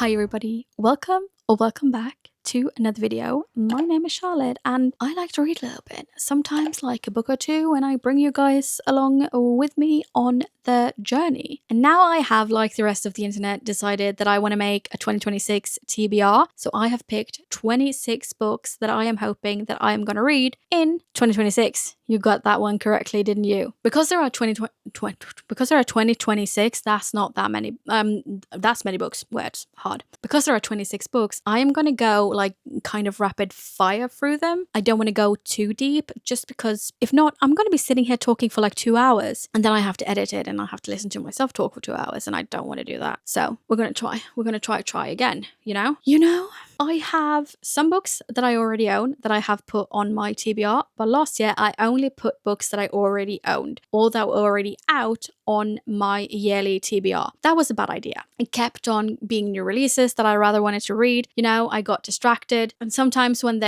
Hi everybody, welcome or welcome back to another video. My name is Charlotte and I like to read a little bit, sometimes like a book or two, and I bring you guys along with me on the journey. And now I have, like the rest of the internet, decided that I want to make a 2026 TBR. So I have picked 26 books that I am hoping that I am going to read in 2026. You got that one correctly, didn't you? Because there are 2026, that's not that many. That's many books. Words hard. Because there are 26 books, I am gonna go like kind of rapid fire through them. I don't want to go too deep, just because if not, I'm gonna be sitting here talking for like 2 hours, and then I have to edit it, and I have to listen to myself talk for 2 hours, and I don't want to do that. So we're gonna try. We're gonna try again. You know. I have some books that I already own that I have put on my TBR, but last year I only put books that I already owned or that were already out on my yearly TBR. That was a bad idea. It kept on being new releases that I rather wanted to read. I got distracted, and sometimes when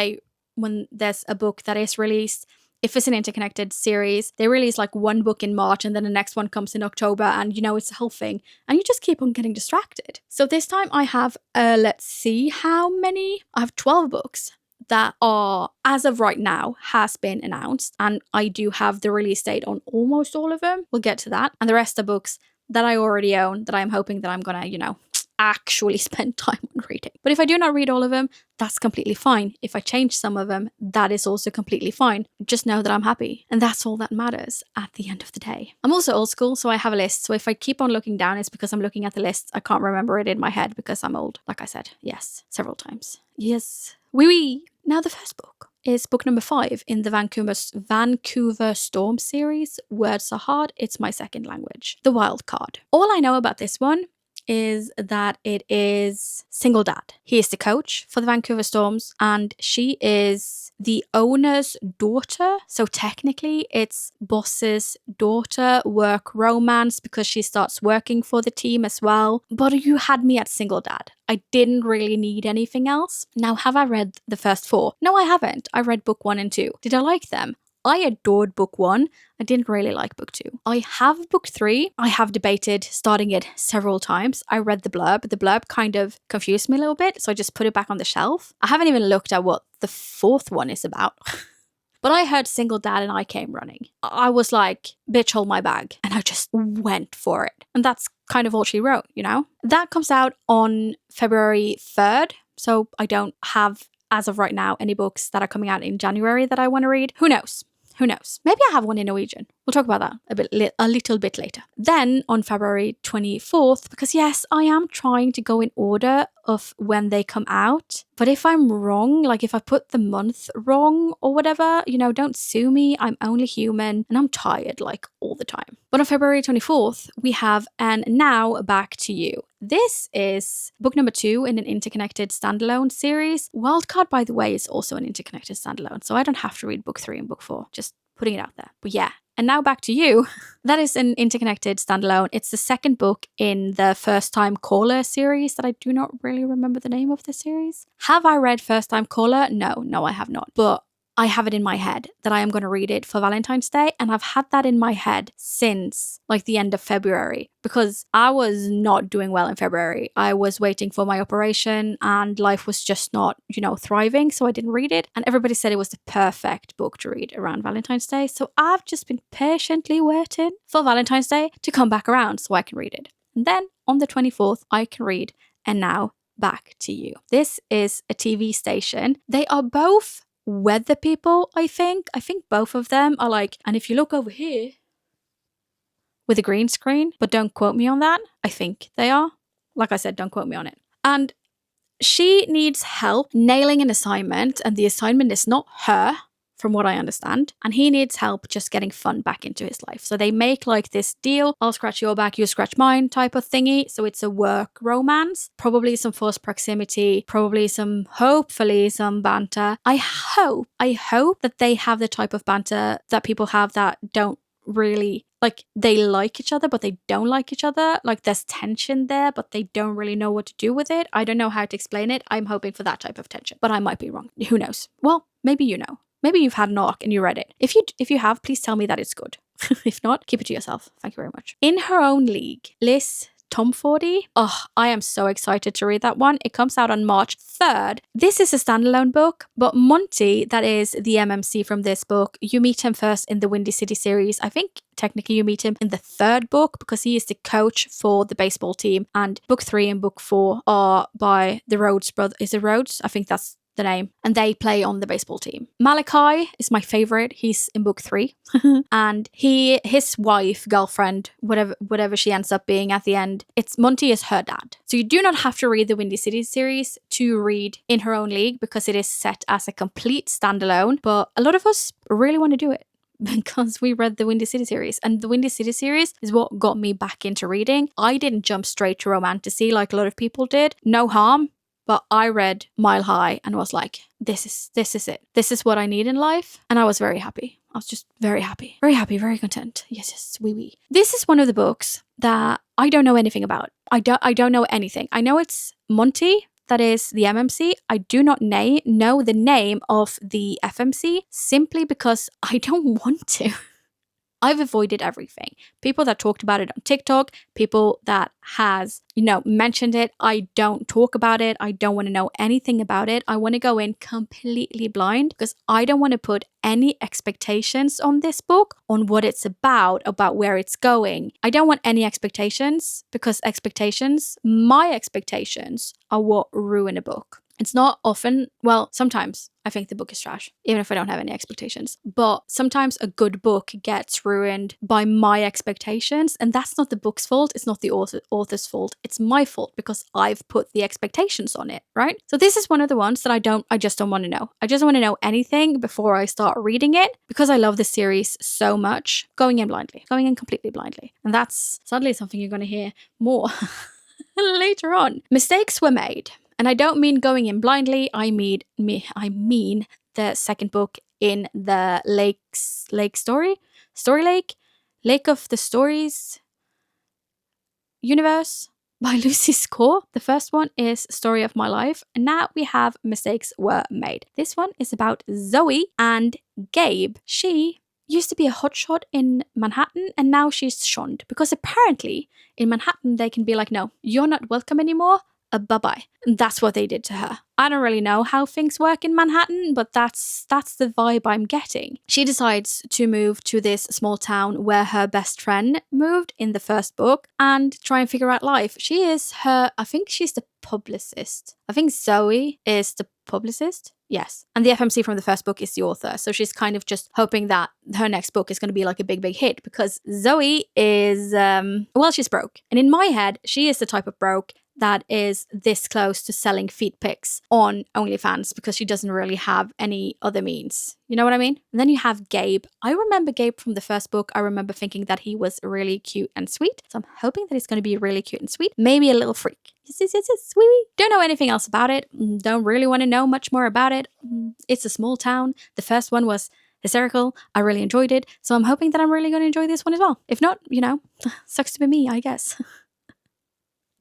there's a book that is released, if it's an interconnected series, they release like one book in March and then the next one comes in October, and it's a whole thing, and you just keep on getting distracted. So this time I have, let's see how many. I have 12 books that are, as of right now, has been announced, and I do have the release date on almost all of them. We'll get to that. And the rest are books that I already own that I'm hoping that I'm gonna, actually spend time on reading. But if I do not read all of them, that's completely fine. If I change some of them, that is also completely fine. Just know that I'm happy, and that's all that matters at the end of the day. I'm also old school, so I have a list. So if I keep on looking down, it's because I'm looking at the list. I can't remember it in my head because I'm old, like I said. Yes, several times. Yes. Oui. Now the first book is book number 5 in the Vancouver Storm series. Words are hard. It's my second language. The Wild Card. All I know about this one is that it is single dad. He is the coach for the Vancouver Storms, and she is the owner's daughter. So technically it's boss's daughter, work romance, because she starts working for the team as well. But you had me at single dad. I didn't really need anything else. Now, have I read the first 4? No, I haven't. I read book 1 and 2. Did I like them? I adored book 1. I didn't really like book 2. I have book 3. I have debated starting it several times. I read the blurb. The blurb kind of confused me a little bit, so I just put it back on the shelf. I haven't even looked at what the 4th one is about. But I heard single dad and I came running. I was like, bitch, hold my bag. And I just went for it. And that's kind of all she wrote, That comes out on February 3rd. So I don't have, as of right now, any books that are coming out in January that I want to read. Who knows? Who knows? Maybe I have one in Norwegian. We'll talk about that a little bit later. Then on February 24th, because yes, I am trying to go in order of when they come out. But if I'm wrong, like if I put the month wrong or whatever, don't sue me. I'm only human and I'm tired like all the time. But on February 24th, we have And Now Back to You. This is book number 2 in an interconnected standalone series. Wildcard, by the way, is also an interconnected standalone, so I don't have to read book 3 and book 4. Just putting it out there. But yeah. And Now Back to You. That is an interconnected standalone. It's the second book in the First Time Caller series that I do not really remember the name of the series. Have I read First Time Caller? No, I have not. But I have it in my head that I am going to read it for Valentine's Day, and I've had that in my head since like the end of February, because I was not doing well in February. I was waiting for my operation and life was just not, thriving, so I didn't read it, and everybody said it was the perfect book to read around Valentine's Day, so I've just been patiently waiting for Valentine's Day to come back around so I can read it. And then on the 24th, I can read And Now Back to You. This is a TV station. They are both weather people, I think. I think both of them are like, and if you look over here with a green screen, but don't quote me on that. I think they are. Like I said, don't quote me on it. And she needs help nailing an assignment, and the assignment is not her, from what I understand, and he needs help just getting fun back into his life. So they make like this deal, I'll scratch your back, you scratch mine type of thingy. So it's a work romance, probably some forced proximity, probably hopefully some banter. I hope that they have the type of banter that people have that don't really, like, they like each other but they don't like each other. Like there's tension there but they don't really know what to do with it. I don't know how to explain it. I'm hoping for that type of tension, but I might be wrong. Who knows? Well, maybe you know. Maybe you've had an arc and you read it. If you have, please tell me that it's good. If not, keep it to yourself. Thank you very much. In her own league, Liz Tom Fordy. Oh, I am so excited to read that one. It comes out on March 3rd. This is a standalone book, but Monty, that is the MMC from this book, you meet him first in the Windy City series. I think technically you meet him in the third book because he is the coach for the baseball team. And book 3 and book 4 are by the Rhodes brothers. Is it Rhodes? I think that's the name, and they play on the baseball team. Malachi is my favorite. He's in book 3 and his wife, girlfriend, whatever she ends up being at the end, it's Monty is her dad. So you do not have to read the Windy City series to read In Her Own League because it is set as a complete standalone, but a lot of us really want to do it because we read the Windy City series, and the Windy City series is what got me back into reading. I didn't jump straight to romantasy like a lot of people did. No harm. But I read Mile High and was like, this is it. This is what I need in life. And I was very happy. I was just very happy. Very happy, very content. Yes, oui. This is one of the books that I don't know anything about. I don't know anything. I know it's Monty, that is the MMC. I do not know the name of the FMC simply because I don't want to. I've avoided everything. People that talked about it on TikTok, people that has, mentioned it. I don't talk about it. I don't want to know anything about it. I want to go in completely blind because I don't want to put any expectations on this book, on what it's about where it's going. I don't want any expectations because my expectations are what ruin a book. It's not often, well, sometimes I think the book is trash, even if I don't have any expectations. But sometimes a good book gets ruined by my expectations, and that's not the book's fault. It's not the author's fault. It's my fault because I've put the expectations on it, right? So this is one of the ones that I just don't want to know. I just want to know anything before I start reading it because I love this series so much. Going in completely blindly. And that's sadly something you're going to hear more later on. Mistakes were made. And I don't mean going in blindly. I mean the second book in the Lake of the Stories universe by Lucy Score. The first one is Story of My Life. And now we have Mistakes Were Made. This one is about Zoe and Gabe. She used to be a hotshot in Manhattan, and now she's shunned because apparently in Manhattan they can be like, no, you're not welcome anymore. Bye-bye. And that's what they did to her. I don't really know how things work in Manhattan, but that's the vibe I'm getting. She decides to move to this small town where her best friend moved in the first book and try and figure out life. I think she's the publicist. I think Zoe is the publicist. Yes. And the FMC from the first book is the author. So she's kind of just hoping that her next book is going to be like a big, big hit because Zoe is, she's broke. And in my head, she is the type of broke that is this close to selling feet pics on OnlyFans because she doesn't really have any other means. You know what I mean? And then you have Gabe. I remember Gabe from the first book. I remember thinking that he was really cute and sweet. So I'm hoping that he's going to be really cute and sweet. Maybe a little freak. Yes. Wee. Don't know anything else about it. Don't really want to know much more about it. It's a small town. The first one was hysterical. I really enjoyed it. So I'm hoping that I'm really going to enjoy this one as well. If not, sucks to be me, I guess.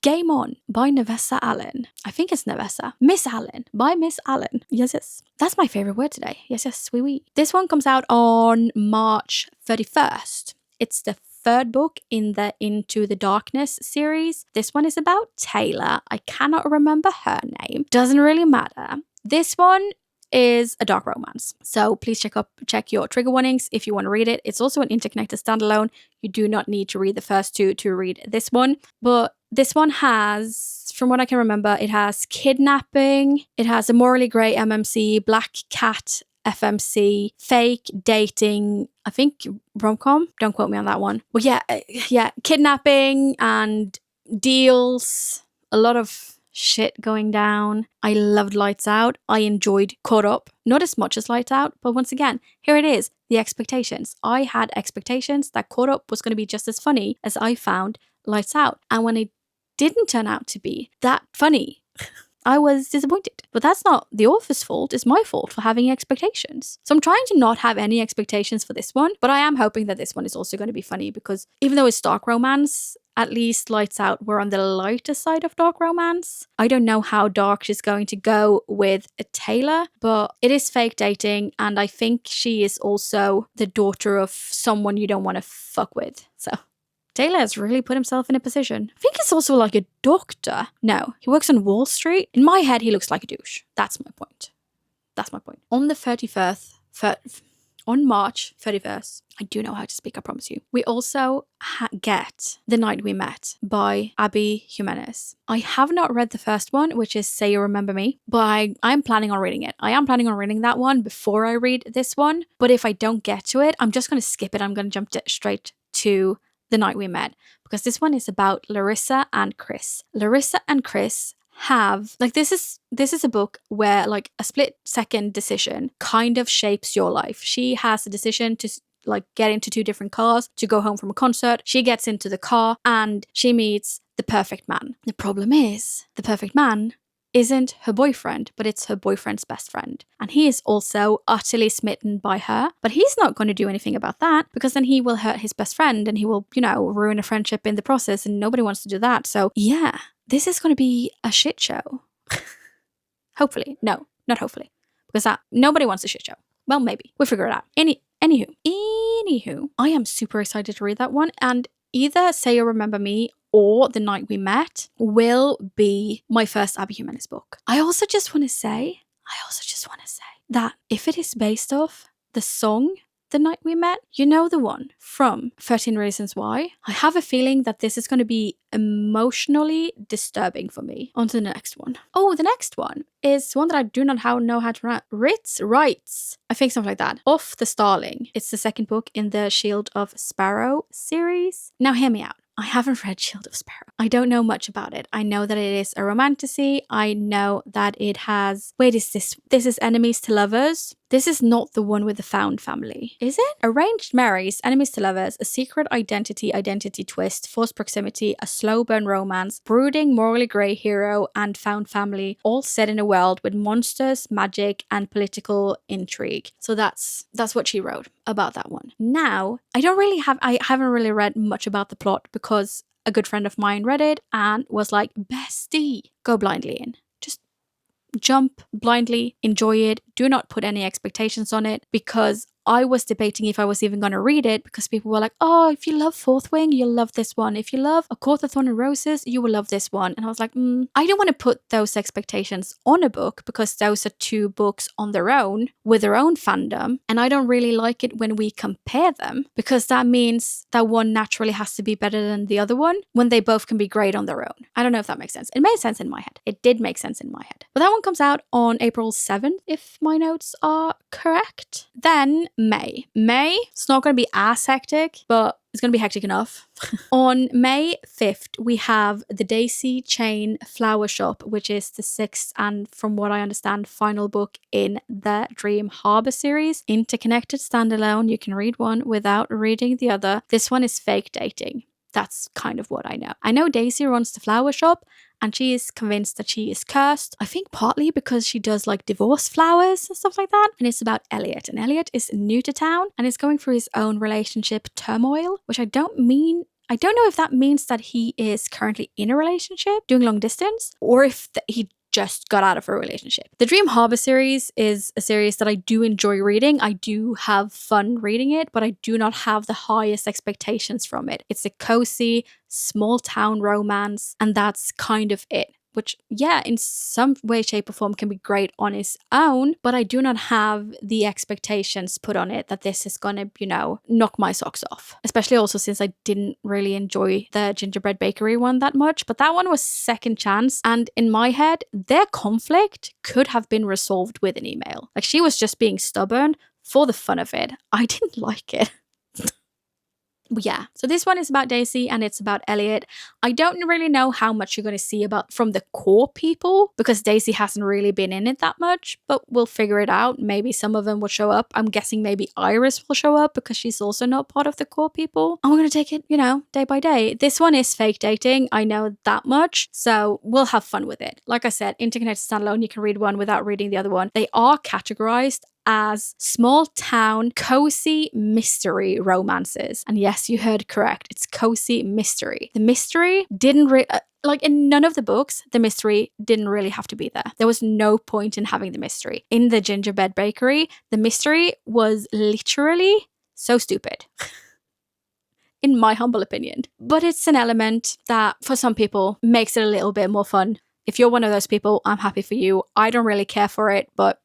Game On by Nevessa Allen. I think it's Nevessa. Miss Allen by Miss Allen. Yes. That's my favorite word today. Yes. Oui. This one comes out on March 31st. It's the third book in the Into the Darkness series. This one is about Taylor. I cannot remember her name. Doesn't really matter. This one is a dark romance. So please check your trigger warnings if you want to read it. It's also an interconnected standalone. You do not need to read the first two to read this one. But this one has, from what I can remember, it has kidnapping, it has a morally grey MMC, black cat FMC, fake dating, I think rom-com. Don't quote me on that one. But yeah, kidnapping and deals, a lot of shit going down. I loved Lights Out. I enjoyed Caught Up. Not as much as Lights Out, but once again, here it is, the expectations. I had expectations that Caught Up was going to be just as funny as I found Lights Out. And when it didn't turn out to be that funny, I was disappointed. But that's not the author's fault, it's my fault for having expectations. So I'm trying to not have any expectations for this one, but I am hoping that this one is also going to be funny because even though it's dark romance, at least Lights Out were on the lighter side of dark romance. I don't know how dark she's going to go with Taylor, but it is fake dating, and I think she is also the daughter of someone you don't want to fuck with. So Taylor has really put himself in a position. I think he's also like a doctor. No, he works on Wall Street. In my head, he looks like a douche. That's my point. On the 31st, on March 31st, I do know how to speak, I promise you. We also get The Night We Met by Abby Jimenez. I have not read the first one, which is Say You Remember Me, but I'm planning on reading it. I am planning on reading that one before I read this one. But if I don't get to it, I'm just going to skip it. I'm going to jump straight to The Night We Met, because this one is about Larissa and Chris. Larissa and Chris have, like, this is a book where like a split second decision kind of shapes your life. She has a decision to like get into two different cars to go home from a concert. She gets into the car and she meets the perfect man. The problem is the perfect man isn't her boyfriend, but it's her boyfriend's best friend. And he is also utterly smitten by her, but he's not going to do anything about that, because then he will hurt his best friend and he will, ruin a friendship in the process, and nobody wants to do that. So yeah, this is going to be a shit show. Hopefully. No, not hopefully. Because nobody wants a shit show. Well, maybe. We'll figure it out. Anywho, I am super excited to read that one, and either Say You Remember Me or The Night We Met will be my first Abby Jimenez book. I also just want to say that if it is based off the song The Night We Met, the one from 13 Reasons Why, I have a feeling that this is going to be emotionally disturbing for me. On to the next one. Oh, the next one is one that I do not know how to write. Rights. I think something like that. Off the Starling. It's the second book in the Shield of Sparrow series. Now hear me out. I haven't read Shield of Sparrow. I don't know much about it. I know that it is a romantasy. I know that it has... Wait, is this? This is Enemies to Lovers? This is not the one with the found family. Is it? Arranged marriage, enemies to lovers, a secret identity twist, forced proximity, a slow burn romance, brooding, morally grey hero, and found family, all set in a world with monsters, magic, and political intrigue. So that's what she wrote about that one. Now, I haven't really read much about the plot, because a good friend of mine read it and was like, bestie, go blindly in. Just jump blindly, enjoy it. Do not put any expectations on it, because I was debating if I was even going to read it, because people were like, oh, if you love Fourth Wing, you'll love this one. If you love A Court of Thorn and Roses, you will love this one. And I was like, I don't want to put those expectations on a book, because those are two books on their own with their own fandom. And I don't really like it when we compare them, because that means that one naturally has to be better than the other one when they both can be great on their own. I don't know if that makes sense. It made sense in my head. It did make sense in my head. But that one comes out on April 7th, if my notes are correct. Then May. It's not going to be as hectic, but it's going to be hectic enough. On May 5th, we have The Daisy Chain Flower Shop, which is the 6th and, from what I understand, final book in the Dream Harbor series. Interconnected standalone. You can read one without reading the other. This one is fake dating. That's kind of what I know. I know Daisy runs the flower shop, and she is convinced that she is cursed. I think partly because she does like divorce flowers and stuff like that. And it's about Elliot. And Elliot is new to town and is going through his own relationship turmoil, which I don't know if that means that he is currently in a relationship, doing long distance, or if he just got out of a relationship. The Dream Harbor series is a series that I do enjoy reading. I do have fun reading it, but I do not have the highest expectations from it. It's a cozy, small town romance, and that's kind of it. Which, yeah, in some way, shape, or form can be great on its own, but I do not have the expectations put on it that this is gonna, knock my socks off. Especially also since I didn't really enjoy the Gingerbread Bakery one that much, but that one was second chance, and in my head, their conflict could have been resolved with an email. Like, she was just being stubborn for the fun of it. I didn't like it. Yeah, so this one is about Daisy and it's about Elliot. I don't really know how much you're going to see from the core people, because Daisy hasn't really been in it that much, but we'll figure it out. Maybe some of them will show up. I'm guessing maybe Iris will show up, because she's also not part of the core people. And we're going to take it, day by day. This one is fake dating. I know that much. So we'll have fun with it. Like I said, interconnected standalone, you can read one without reading the other one. They are categorized as small town cozy mystery romances. And yes, you heard correct. It's cozy mystery. The mystery didn't like in none of the books, the mystery didn't really have to be there. There was no point in having the mystery. In the Gingerbread Bakery, the mystery was literally so stupid. in my humble opinion. But it's an element that for some people makes it a little bit more fun. If you're one of those people, I'm happy for you. I don't really care for it, but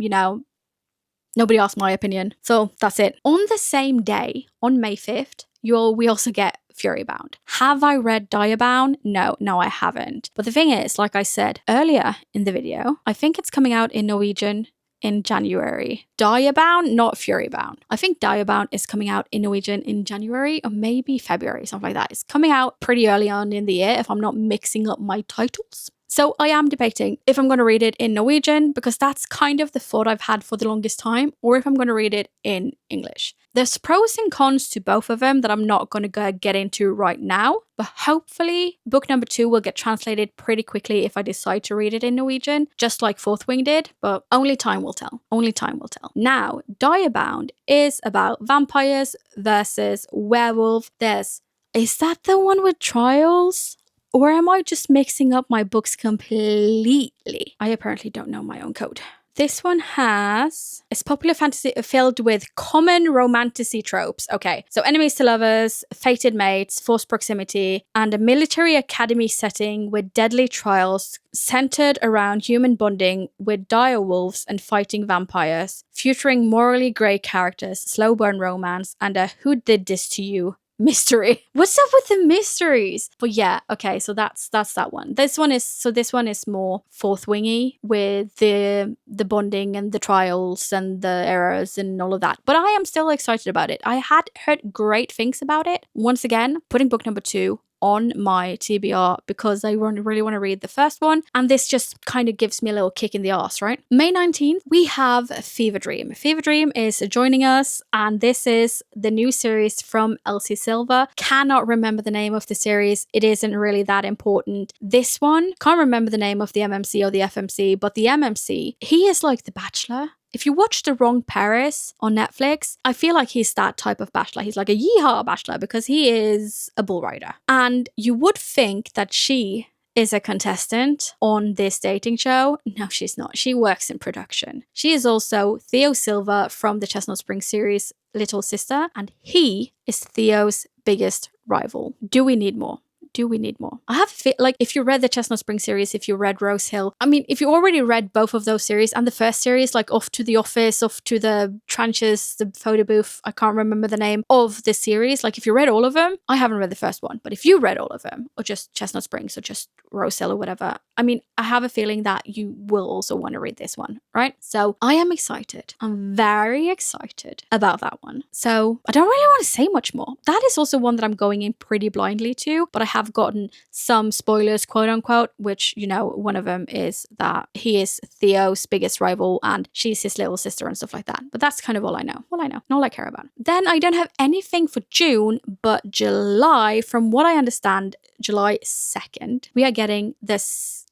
nobody asked my opinion. So that's it. On the same day, on May 5th, we also get Furybound. Have I read Diabound? No, I haven't. But the thing is, like I said earlier in the video, I think it's coming out in Norwegian in January. Diabound, not Furybound. I think Diabound is coming out in Norwegian in January or maybe February, something like that. It's coming out pretty early on in the year if I'm not mixing up my titles. So I am debating if I'm going to read it in Norwegian, because that's kind of the thought I've had for the longest time, or if I'm going to read it in English. There's pros and cons to both of them that I'm not going to get into right now, but hopefully book number 2 will get translated pretty quickly if I decide to read it in Norwegian, just like Fourth Wing did, but only time will tell. Only time will tell. Now, Diabound is about vampires versus werewolf. Is that the one with trials? Or am I just mixing up my books completely? I apparently don't know my own code. This one it's popular fantasy filled with common romantasy tropes. Okay, so enemies to lovers, fated mates, forced proximity, and a military academy setting with deadly trials centered around human bonding with dire wolves and fighting vampires, featuring morally grey characters, slow burn romance, and a who did this to you mystery. What's up with the mysteries? But yeah, okay, so that's that one. This one is more Fourth Wingy with the bonding and the trials and the errors and all of that. But I am still excited about it. I had heard great things about it. Once again, putting book number 2 on my TBR because I really want to read the first one, and this just kind of gives me a little kick in the arse, right? May 19th, we have Fever Dream. Fever Dream is joining us, and this is the new series from Elsie Silver. Cannot remember the name of the series. It isn't really that important. This one, can't remember the name of the MMC or the FMC, but the MMC, he is like the Bachelor. If you watch The Wrong Paris on Netflix, I feel like he's that type of bachelor. He's like a yeehaw bachelor because he is a bull rider. And you would think that she is a contestant on this dating show. No, she's not. She works in production. She is also Theo Silva from the Chestnut Springs series Little Sister, and he is Theo's biggest rival. Do we need more? Do we need more? I have a feel like if you read the Chestnut Springs series, if you read Rose Hill, I mean, if you already read both of those series and the first series, like Off to the Office, Off to the Trenches, the photo booth, I can't remember the name of the series. Like if you read all of them, I haven't read the first one, but if you read all of them, or just Chestnut Springs, or just Rose Hill or whatever, I mean, I have a feeling that you will also want to read this one, right? So I am excited. I'm very excited about that one. So I don't really want to say much more. That is also one that I'm going in pretty blindly to, but I have gotten some spoilers, quote unquote, which, one of them is that he is Theo's biggest rival and she's his little sister and stuff like that. But that's kind of all I know. All I care about. Then I don't have anything for June, but July, from what I understand, July 2nd, we are getting this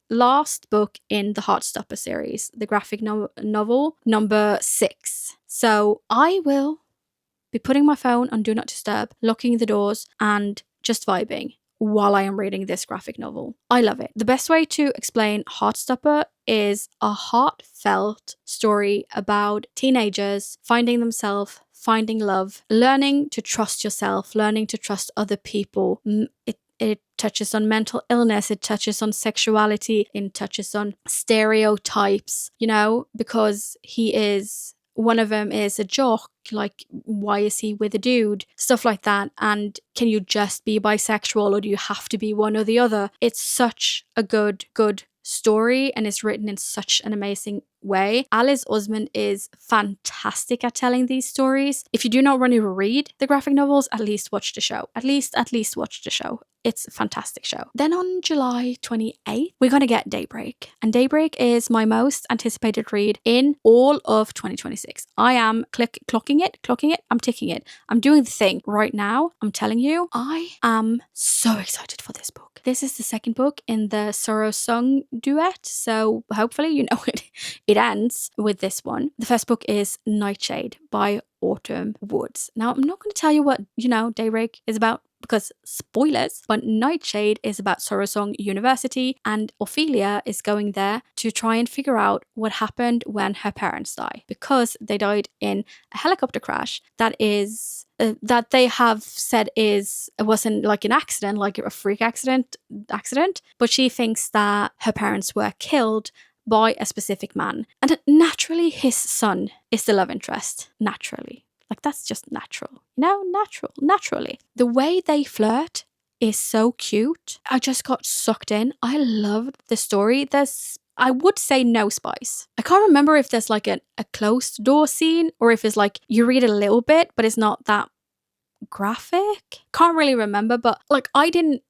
last book in the Heartstopper series, the graphic novel number 6. So I will be putting my phone on Do Not Disturb, locking the doors, and just vibing while I am reading this graphic novel. I love it. The best way to explain Heartstopper is a heartfelt story about teenagers finding themselves, finding love, learning to trust yourself, learning to trust other people. It touches on mental illness, it touches on sexuality, it touches on stereotypes, because one of them is a jock, like why is he with a dude, stuff like that, and can you just be bisexual or do you have to be one or the other? It's such a good story, and it's written in such an amazing way. Alice Osman is fantastic at telling these stories. If you do not want to read the graphic novels, at least watch the show. At least watch the show. It's a fantastic show. Then on July 28th, we're going to get Daybreak. And Daybreak is my most anticipated read in all of 2026. I am clocking it. I'm ticking it. I'm doing the thing right now. I'm telling you, I am so excited for this book. This is the second book in the Sorrow Song duet. So hopefully, it ends with this one. The first book is Nightshade by Autumn Woods. Now, I'm not going to tell you what, Daybreak is about, because spoilers, but Nightshade is about Sorosong University, and Ophelia is going there to try and figure out what happened when her parents died, because they died in a helicopter crash that they have said it wasn't like an accident, like a freak accident, but she thinks that her parents were killed by a specific man. And naturally, his son is the love interest. Naturally. Like, that's just natural. Naturally. The way they flirt is so cute. I just got sucked in. I loved the story. I would say no spice. I can't remember if there's like a closed door scene or if it's like you read a little bit, but it's not that graphic. Can't really remember, but like I didn't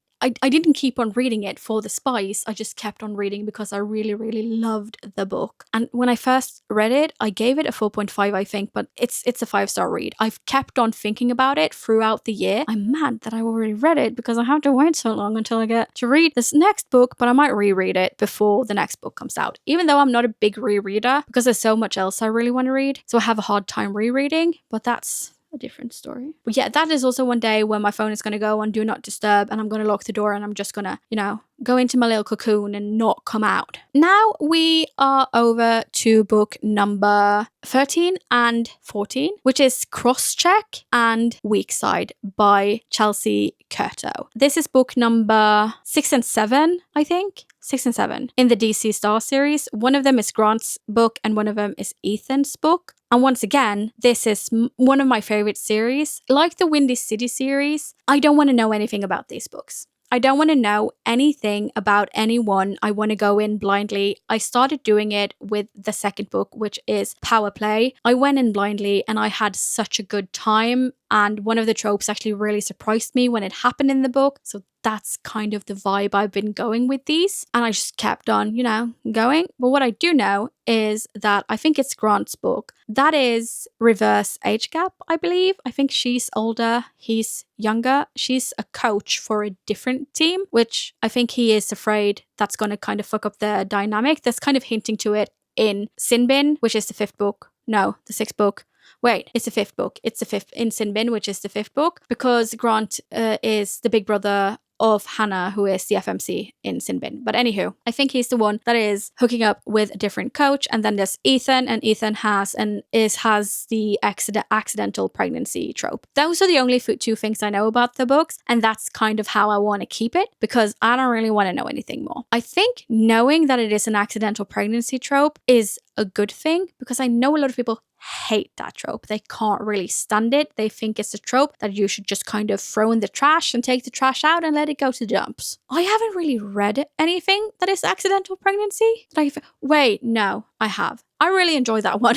keep on reading it for the spice. I just kept on reading because I really, really loved the book. And when I first read it, I gave it a 4.5, I think, but it's a 5-star read. I've kept on thinking about it throughout the year. I'm mad that I already read it because I have to wait so long until I get to read this next book, but I might reread it before the next book comes out, even though I'm not a big rereader because there's so much else I really want to read. So I have a hard time rereading, but that's a different story. But yeah, that is also one day when my phone is going to go on Do Not Disturb and I'm going to lock the door and I'm just going to, go into my little cocoon and not come out. Now we are over to book number 13 and 14, which is Crosscheck and Weak Side by Chelsea Curto. This is book number 6 and 7, I think. 6 and 7 in the DC Star series. One of them is Grant's book and one of them is Ethan's book. And once again, this is one of my favorite series. Like the Windy City series, I don't want to know anything about these books. I don't want to know anything about anyone. I want to go in blindly. I started doing it with the second book, which is Power Play. I went in blindly and I had such a good time. And one of the tropes actually really surprised me when it happened in the book. So that's kind of the vibe I've been going with these. And I just kept on, going. But what I do know is that I think it's Grant's book. That is reverse age gap, I believe. I think she's older, he's younger. She's a coach for a different team, which I think he is afraid that's going to kind of fuck up their dynamic. That's kind of hinting to it in Sin Bin, which is the 5th book. No, the 6th book. Wait, it's the 5th book. It's the 5th in Sin Bin, which is the 5th book, because Grant is the big brother of Hannah, who is the FMC in Sin Bin. But anywho, I think he's the one that is hooking up with a different coach. And then there's Ethan, and Ethan has the accidental pregnancy trope. Those are the only two things I know about the books, and that's kind of how I want to keep it because I don't really want to know anything more. I think knowing that it is an accidental pregnancy trope is a good thing because I know a lot of people hate that trope. They can't really stand it. They think it's a trope that you should just kind of throw in the trash and take the trash out and let it go to the dumps. I haven't really read anything that is accidental pregnancy. Wait, no, I have. I really enjoy that one.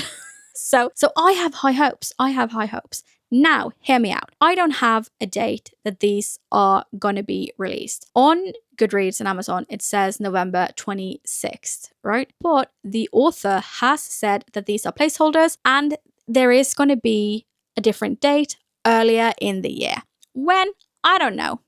So I have high hopes. Now, hear me out. I don't have a date that these are going to be released. On Goodreads and Amazon, it says November 26th, right? But the author has said that these are placeholders and there is going to be a different date earlier in the year. When? I don't know.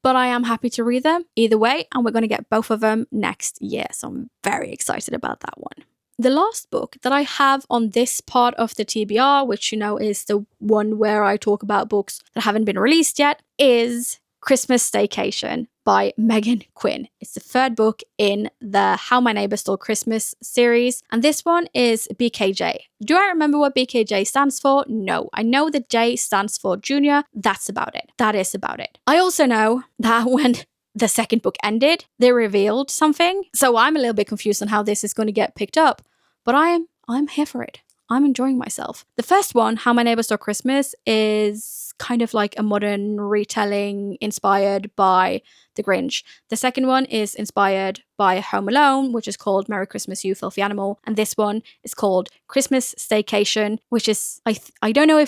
But I am happy to read them either way, and we're going to get both of them next year. So I'm very excited about that one. The last book that I have on this part of the TBR, which is the one where I talk about books that haven't been released yet, is Christmas Staycation by Megan Quinn. It's the 3rd book in the How My Neighbor Stole Christmas series, and this one is BKJ. Do I remember what BKJ stands for? No. I know that J stands for Junior. That's about it. That is about it. I also know that when the 2nd book ended, they revealed something. So I'm a little bit confused on how this is going to get picked up, but I'm here for it. I'm enjoying myself. The first one, How My Neighbor Stole Christmas, is kind of like a modern retelling inspired by The Grinch. The second one is inspired by Home Alone, which is called Merry Christmas, You Filthy Animal. And this one is called Christmas Staycation, which is, I don't know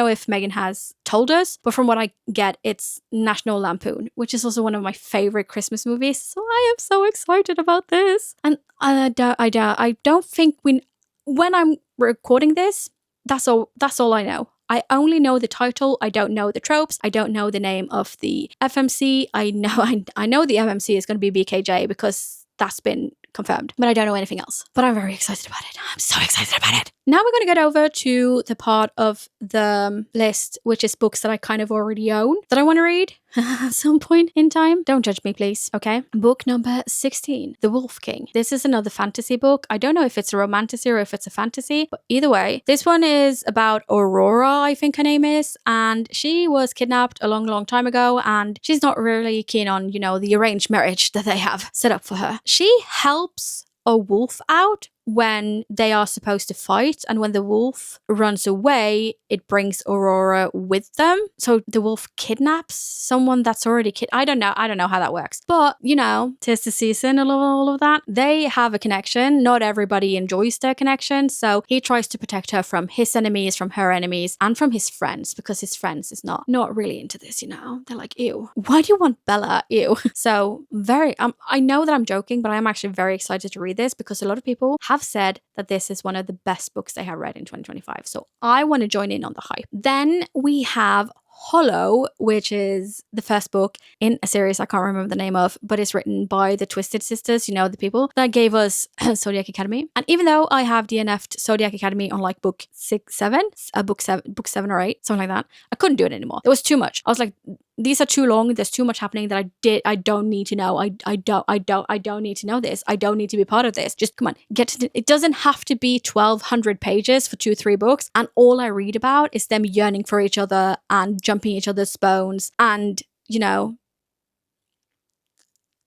if Megan has told us, but from what I get, it's National Lampoon, which is also one of my favorite Christmas movies. So I am so excited about this. And I don't think when I'm recording this, that's all I know. I only know the title. I don't know the tropes. I don't know the name of the FMC. I know the FMC is going to be BKJ because that's been confirmed, but I don't know anything else. But I'm very excited about it. I'm so excited about it. Now we're going to get over to the part of the list, which is books that I kind of already own that I want to read at some point in time. Don't judge me, please. Okay. Book number 16, The Wolf King. This is another fantasy book. I don't know if it's a romantasy or if it's a fantasy, but either way, this one is about Aurora, I think her name is, and she was kidnapped a long time ago, and she's not really keen on, the arranged marriage that they have set up for her. She helps a wolf out when they are supposed to fight, and when the wolf runs away, it brings Aurora with them. So the wolf kidnaps someone that's already I don't know how that works, but 'tis the season and all of that. They have a connection. Not everybody enjoys their connection, so he tries to protect her from his enemies, from her enemies, and from his friends, because his friends is not really into this. They're like, ew, why do you want Bella? Ew. So very I know that I'm joking, but I am actually very excited to read this, because a lot of people have said that this is one of the best books they have read in 2025. So I want to join in on the hype. Then we have Hollow, which is the first book in a series I can't remember the name of, but it's written by the Twisted Sisters, the people that gave us Zodiac Academy. And even though I have DNF'd Zodiac Academy on like book 7 or 8, something like that, I couldn't do it anymore. There was too much. I was like, these are too long. There's too much happening that I don't need to know. I don't need to know this. I don't need to be part of this. Just come on, it doesn't have to be 1,200 pages for 2-3 books. And all I read about is them yearning for each other and jumping each other's bones and,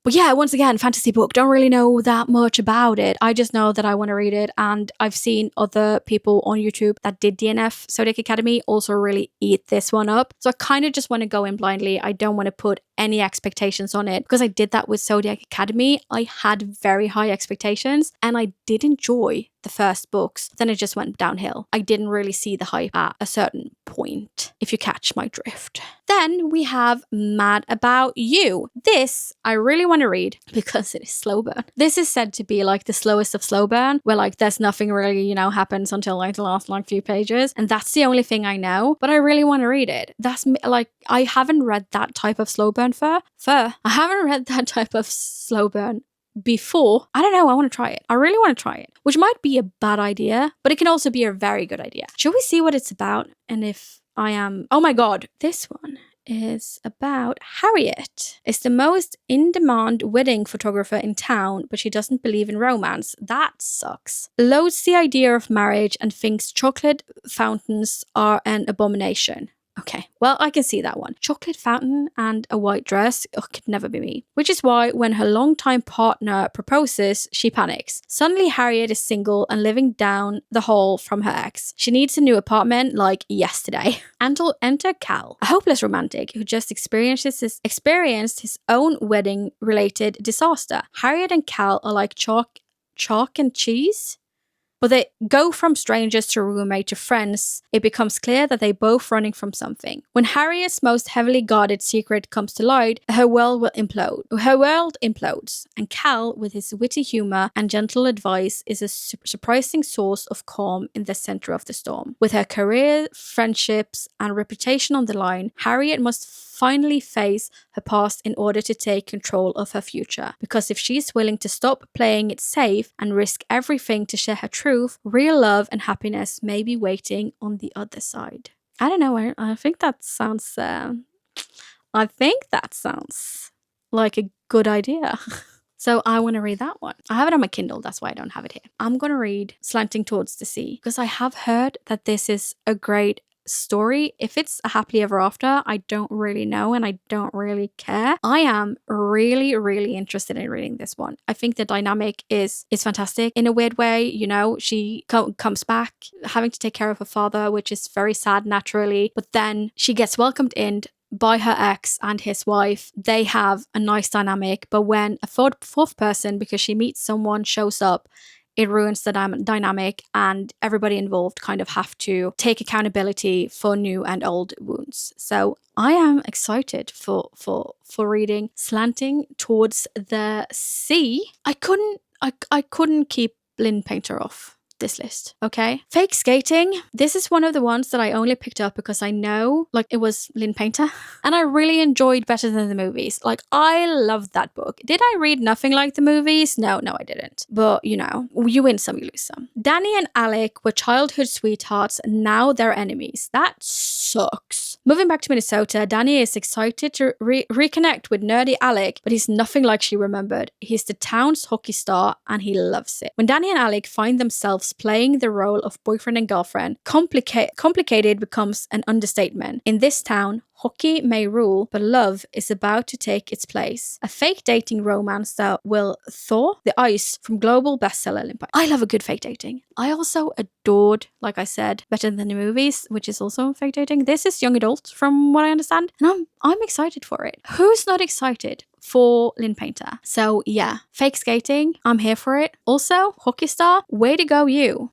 But yeah, once again, fantasy book. Don't really know that much about it. I just know that I want to read it. And I've seen other people on YouTube that did DNF Zodiac Academy also really eat this one up. So I kind of just want to go in blindly. I don't want to put any expectations on it, because I did that with Zodiac Academy. I had very high expectations and I did enjoy the first books. Then it just went downhill. I didn't really see the hype at a certain point, if you catch my drift. Then we have Mad About You. This I really want to read because it is slow burn. This is said to be like the slowest of slow burn, where like there's nothing really, happens until like the last like few pages. And that's the only thing I know, but I really want to read it. That's like, I haven't read that type of slow burn I haven't read that type of slow burn before. I don't know, I want to try it. I really want to try it, which might be a bad idea, but it can also be a very good idea. Shall we see what it's about? And if I am, oh my god, this one is about Harriet. It's the most in-demand wedding photographer in town, but she doesn't believe in romance. That sucks. Loathes the idea of marriage and thinks chocolate fountains are an abomination. Okay, well, I can see that one. Chocolate fountain and a white dress could never be me. Which is why when her longtime partner proposes, she panics. Suddenly, Harriet is single and living down the hall from her ex. She needs a new apartment like yesterday. Enter Cal, a hopeless romantic who just experienced his own wedding-related disaster. Harriet and Cal are like chalk and cheese. But they go from strangers to roommate to friends. It becomes clear that they're both running from something. When Harriet's most heavily guarded secret comes to light, her world will implode. Her world implodes, and Cal, with his witty humor and gentle advice, is a surprising source of calm in the center of the storm. With her career, friendships, and reputation on the line, Harriet must finally face her past in order to take control of her future. Because if she's willing to stop playing it safe and risk everything to share her truth, real love and happiness may be waiting on the other side. I don't know, I think that sounds like a good idea. So I want to read that one. I have it on my Kindle, that's why I don't have it here. I'm going to read Slanting Towards the Sea, because I have heard that this is a great story. If it's a happily ever after, I don't really know and I don't really care. I am really interested in reading this one. I think the dynamic is fantastic in a weird way. She comes back having to take care of her father, which is very sad naturally, but then she gets welcomed in by her ex and his wife. They have a nice dynamic, but when a fourth person, because she meets someone, shows up, it ruins the dynamic, and everybody involved kind of have to take accountability for new and old wounds. So I am excited for reading Slanting Towards the Sea. I couldn't keep Lynn Painter off. this list, okay? Fake Skating. This is one of the ones that I only picked up because I know, like, it was Lynn Painter. And I really enjoyed Better Than the Movies. Like, I loved that book. Did I read nothing like the movies? No, I didn't. But, you know, you win some, you lose some. Danny and Alec were childhood sweethearts, and now they're enemies. That sucks. Moving back to Minnesota, Danny is excited to reconnect with nerdy Alec, but he's nothing like she remembered. He's the town's hockey star, and he loves it. When Danny and Alec find themselves playing the role of boyfriend and girlfriend, complicated becomes an understatement. In this town, hockey may rule, but love is about to take its place. A fake dating romance that will thaw the ice from global bestseller Lynn Painter. I love a good fake dating. I also adored, like I said, Better Than the Movies, which is also fake dating. This is young adult, from what I understand, and I'm excited for it. Who's not excited for Lynn Painter? So yeah, Fake Skating, I'm here for it. Also, Hockey Star, way to go you.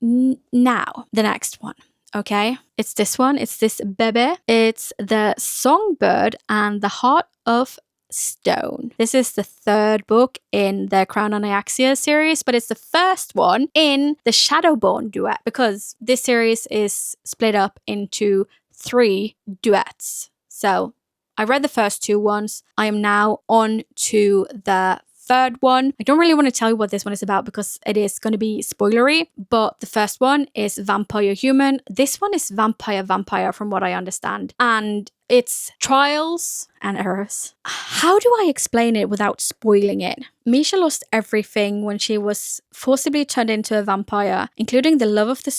Now, the next one. Okay, it's this one. It's this Bebe. It's The Songbird and the Heart of Stone. This is the third book in the Crown on Iaxia series, but it's the first one in the Shadowborn duet, because this series is split up into 3 duets. So I read the first 2 ones. I am now on to the third one. I don't really want to tell you what this one is about because it is going to be spoilery, but the first one is vampire human. This one is vampire from what I understand. And it's trials and errors. How do I explain it without spoiling it? Misha lost everything when she was forcibly turned into a vampire, including the love of the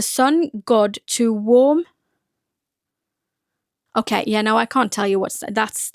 sun god to warm. Okay, yeah, no, I can't tell you what's that's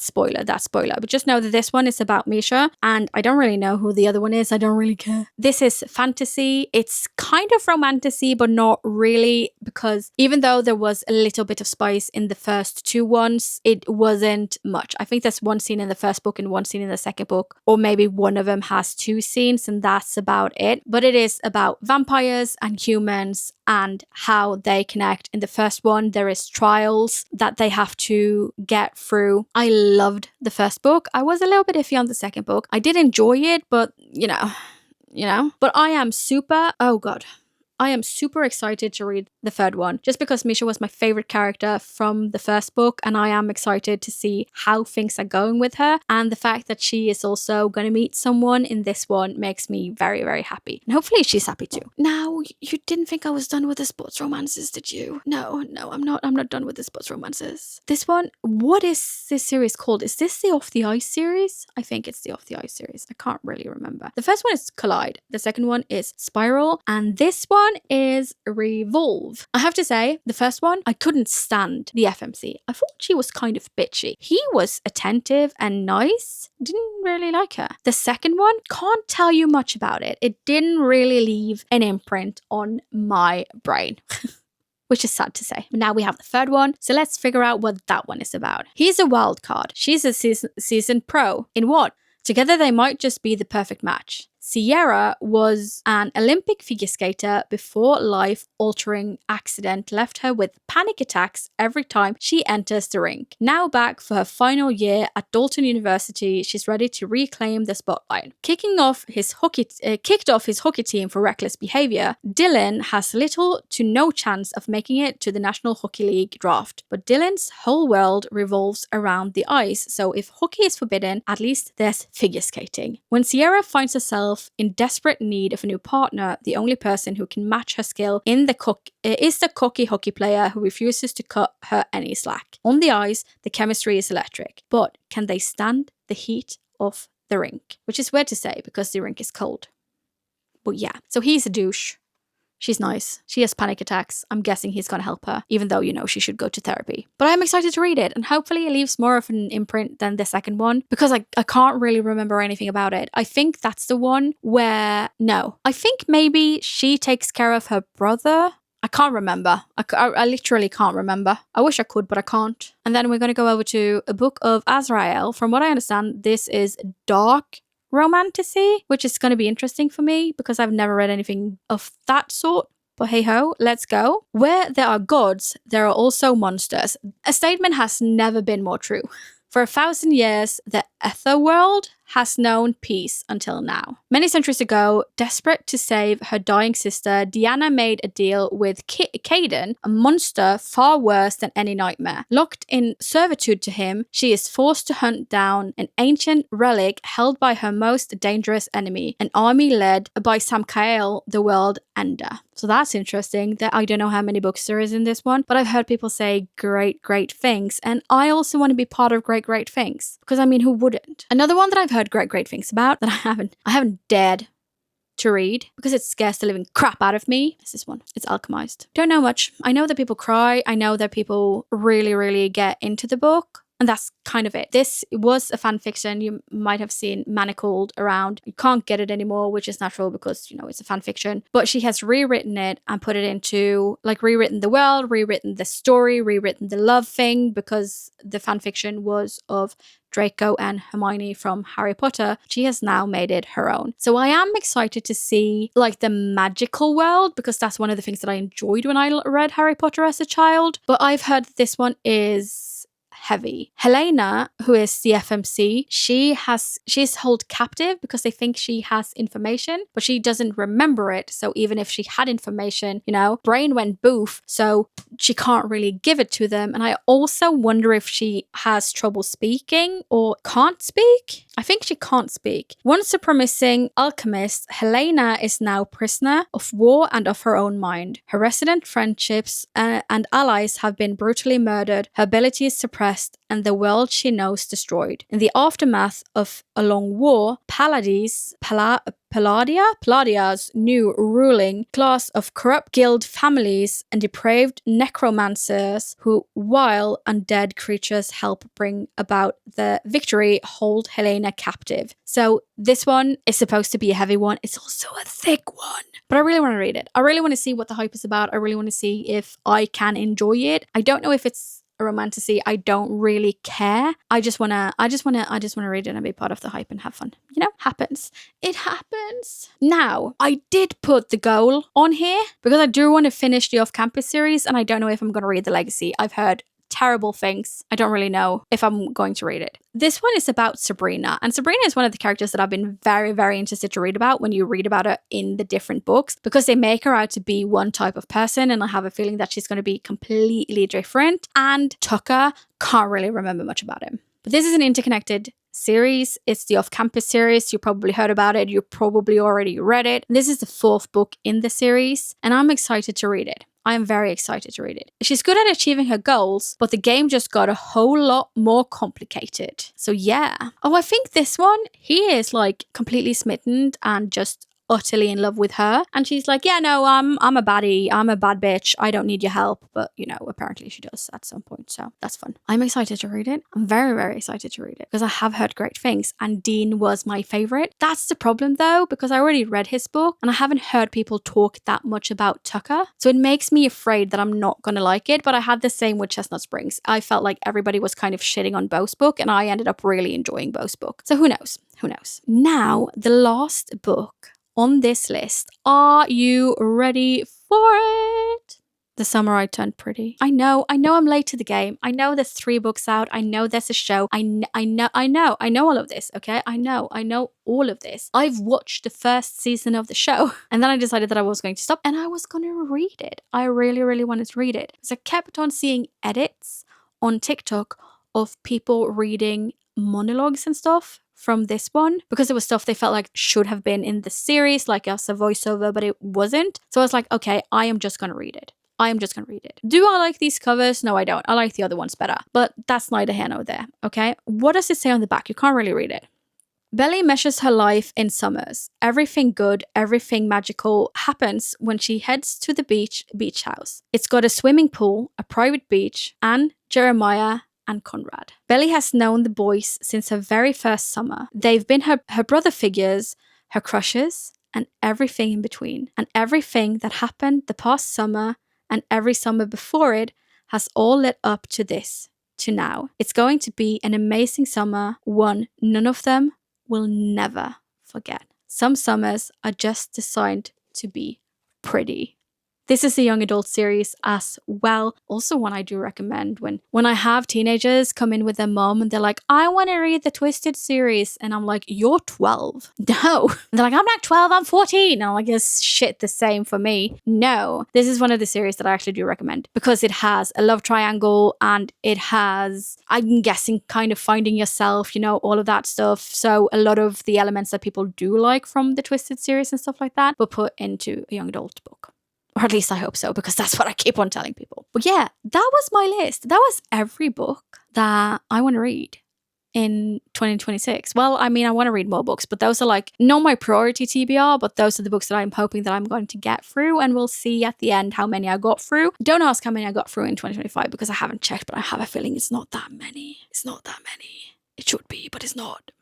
spoiler. But just know that this one is about Misha, and I don't really know who the other one is. I don't really care. This is fantasy. It's kind of romantasy, but not really, because even though there was a little bit of spice in the first 2 ones, it wasn't much. I think there's one scene in the first book and one scene in the second book, or maybe one of them has 2 scenes, and that's about it. But it is about vampires and humans and how they connect. In the first one, there is trials that they have to get through. I loved the first book. I was a little bit iffy on the second book. I did enjoy it, but you know. But I am super excited to read the third one, just because Misha was my favorite character from the first book, and I am excited to see how things are going with her. And the fact that she is also going to meet someone in this one makes me very, very happy. And hopefully she's happy too. Now, you didn't think I was done with the sports romances, did you? No, I'm not done with the sports romances. This one, what is this series called? Is this the Off the Ice series? I think it's the Off the Ice series. I can't really remember. The first one is Collide. The second one is Spiral. And this one is Revolve. I have to say, the first one, I couldn't stand the FMC. I thought she was kind of bitchy. He was attentive and nice. Didn't really like her. The second one, can't tell you much about it. It didn't really leave an imprint on my brain. Which is sad to say. Now we have the third one, so let's figure out what that one is about. He's a wild card. She's a seasoned pro. In what? Together they might just be the perfect match. Sierra was an Olympic figure skater before life-altering accident left her with panic attacks every time she enters the rink. Now back for her final year at Dalton University, she's ready to reclaim the spotlight. Kicked off his hockey team for reckless behavior, Dylan has little to no chance of making it to the National Hockey League draft. But Dylan's whole world revolves around the ice, so if hockey is forbidden, at least there's figure skating. When Sierra finds herself in desperate need of a new partner, the only person who can match her skill is the cocky hockey player who refuses to cut her any slack. On the ice, the chemistry is electric, but can they stand the heat of the rink? Which is weird to say because the rink is cold. But yeah, so he's a douche. She's nice. She has panic attacks. I'm guessing he's going to help her, even though, she should go to therapy. But I'm excited to read it, and hopefully it leaves more of an imprint than the second one, because I can't really remember anything about it. I think that's the one where, I think maybe she takes care of her brother. I can't remember. I literally can't remember. I wish I could, but I can't. And then we're going to go over to a book of Azrael. From what I understand, this is dark romantasy, which is going to be interesting for me because I've never read anything of that sort. But hey ho, let's go. Where there are gods, there are also monsters. A statement has never been more true. For 1,000 years, the Etherworld has known peace until now. Many centuries ago, desperate to save her dying sister, Deanna made a deal with Caden, a monster far worse than any nightmare. Locked in servitude to him, she is forced to hunt down an ancient relic held by her most dangerous enemy, an army led by Samkael, the World Ender. So that's interesting. That I don't know how many books there is in this one, but I've heard people say great things, and I also want to be part of great things, because I mean, who wouldn't? Another one that I've heard great things about that I haven't dared to read because it scares the living crap out of me is this one. It's Alchemized. Don't know much. I know that people cry. I know that people really get into the book. And that's kind of it. This was a fan fiction. You might have seen Manacled around. You can't get it anymore, which is natural because, it's a fan fiction. But she has rewritten it and put it into, rewritten the world, rewritten the story, rewritten the love thing, because the fan fiction was of Draco and Hermione from Harry Potter. She has now made it her own. So I am excited to see, the magical world, because that's one of the things that I enjoyed when I read Harry Potter as a child. But I've heard that this one is heavy. Helena, who is the FMC, she's held captive because they think she has information, but she doesn't remember it. So even if she had information, brain went boof, so she can't really give it to them. And I also wonder if she has trouble speaking or can't speak. I think she can't speak. Once a promising alchemist, Helena is now prisoner of war and of her own mind. Her resident friendships and allies have been brutally murdered, her abilities suppressed, and the world she knows destroyed. In the aftermath of a long war, Palladia's new ruling class of corrupt guild families and depraved necromancers who, while undead creatures help bring about the victory, hold Helena captive. So this one is supposed to be a heavy one. It's also a thick one. But I really want to read it. I really want to see what the hype is about. I really want to see if I can enjoy it. I don't know if it's a romantasy. I don't really care. I just wanna read it and be part of the hype and have fun. Happens. It happens. Now, I did put the goal on here because I do want to finish the off-campus series, and I don't know if I'm gonna read the Legacy. I've heard terrible things. I don't really know if I'm going to read it. This one is about Sabrina, and Sabrina is one of the characters that I've been very interested to read about when you read about her in the different books, because they make her out to be one type of person, and I have a feeling that she's going to be completely different. And Tucker, can't really remember much about him. But this is an interconnected series. It's the off-campus series. You probably heard about it. You probably already read it. This is the 4th book in the series, and I'm excited to read it. I am very excited to read it. She's good at achieving her goals, but the game just got a whole lot more complicated. So yeah. Oh, I think this one, he is completely smitten and just utterly in love with her, and she's like, yeah, no, I'm a baddie, I'm a bad bitch, I don't need your help. But apparently she does at some point, so that's fun. I'm excited to read it. I'm very excited to read it because I have heard great things, and Dean was my favorite. That's the problem though, because I already read his book and I haven't heard people talk that much about Tucker, so it makes me afraid that I'm not gonna like it. But I had the same with Chestnut Springs. I felt like everybody was kind of shitting on Bo's book, and I ended up really enjoying Bo's book. So who knows? Now, the last book on this list. Are you ready for it? The Summer I Turned Pretty. I know I'm late to the game. I know there's 3 books out. I know there's a show. I know all of this, okay? I know all of this. I've watched the first season of the show, and then I decided that I was going to stop, and I was going to read it. I really wanted to read it. So I kept on seeing edits on TikTok of people reading monologues and stuff from this one, because it was stuff they felt like should have been in the series, like as a voiceover, but it wasn't. So I was like, okay, I am just gonna read it. Do I like these covers? No, I don't. I like the other ones better, but that's neither here nor there, okay? What does it say on the back? You can't really read it. Belly measures her life in summers. Everything good, everything magical happens when she heads to the beach house. It's got a swimming pool, a private beach, and Jeremiah and Conrad. Belly has known the boys since her very first summer. They've been her brother figures, her crushes, and everything in between. And everything that happened the past summer and every summer before it has all led up to this, to now. It's going to be an amazing summer, one none of them will never forget. Some summers are just designed to be pretty. This is a young adult series as well. Also one I do recommend when I have teenagers come in with their mom and they're like, I want to read the Twisted series. And I'm like, you're 12. No. And they're like, I'm not 12, I'm 14. And I'm like, it's shit the same for me. No. This is one of the series that I actually do recommend because it has a love triangle and it has, I'm guessing, kind of finding yourself, you know, all of that stuff. So a lot of the elements that people do like from the Twisted series and stuff like that were put into a young adult book. Or at least I hope so, because that's what I keep on telling people. But yeah, that was my list. That was every book that I want to read in 2026. Well, I mean, I want to read more books, but those are like not my priority TBR, but those are the books that I'm hoping that I'm going to get through, and we'll see at the end how many I got through. Don't ask how many I got through in 2025 because I haven't checked, but I have a feeling it's not that many. It's not that many. It should be, but it's not.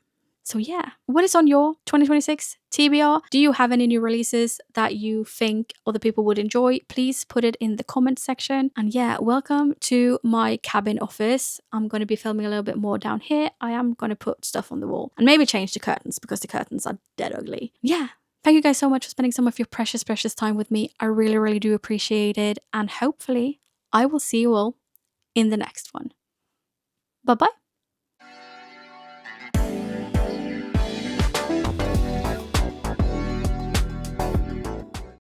So yeah, what is on your 2026 TBR? Do you have any new releases that you think other people would enjoy? Please put it in the comment section. And yeah, welcome to my cabin office. I'm going to be filming a little bit more down here. I am going to put stuff on the wall and maybe change the curtains because the curtains are dead ugly. Yeah. Thank you guys so much for spending some of your precious time with me. I really, really do appreciate it. And hopefully I will see you all in the next one. Bye-bye.